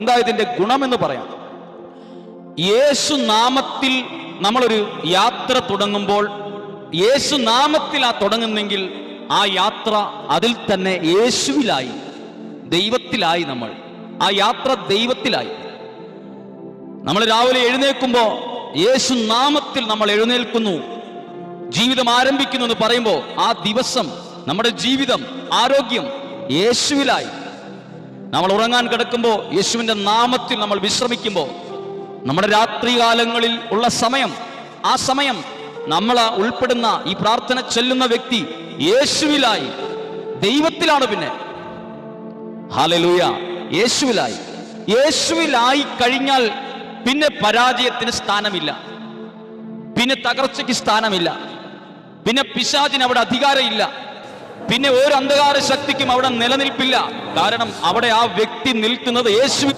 എന്താ ഇതിന്റെ ഗുണമെന്ന് പറയാം. യേശു നാമത്തിൽ നമ്മളൊരു യാത്ര തുടങ്ങുമ്പോൾ, യേശു നാമത്തിൽ തുടങ്ങുന്നെങ്കിൽ ആ യാത്ര അതിൽ തന്നെ യേശുവിലായി, ദൈവത്തിലായി. നമ്മൾ ആ യാത്ര ദൈവത്തിലായി. നമ്മൾ രാവിലെ എഴുന്നേൽക്കുമ്പോൾ യേശു നാമത്തിൽ നമ്മൾ എഴുന്നേൽക്കുന്നു, ജീവിതം ആരംഭിക്കുന്നു എന്ന് പറയുമ്പോൾ ആ ദിവസം നമ്മുടെ ജീവിതം, ആരോഗ്യം യേശുവിലായി. നമ്മൾ ഉറങ്ങാൻ കിടക്കുമ്പോൾ യേശുവിന്റെ നാമത്തിൽ നമ്മൾ വിശ്രമിക്കുമ്പോൾ നമ്മുടെ രാത്രികാലങ്ങളിൽ ഉള്ള സമയം, ആ സമയം നമ്മൾ ഉൾപ്പെടുന്ന ഈ പ്രാർത്ഥന ചൊല്ലുന്ന വ്യക്തി യേശുവിലായി, ദൈവത്തിലാണ്. പിന്നെ ഹല്ലേലൂയ, യേശുവിലായി. യേശുവിലായി കഴിഞ്ഞാൽ പിന്നെ പരാജയത്തിന് സ്ഥാനമില്ല, പിന്നെ തകർച്ചയ്ക്ക് സ്ഥാനമില്ല, പിന്നെ പിശാചിന് അവിടെ അധികാരമില്ല, പിന്നെ ഒരു അന്ധകാര ശക്തിക്കും അവിടെ നിലനിൽപ്പില്ല. കാരണം അവിടെ ആ വ്യക്തി നിൽക്കുന്നത് യേശു.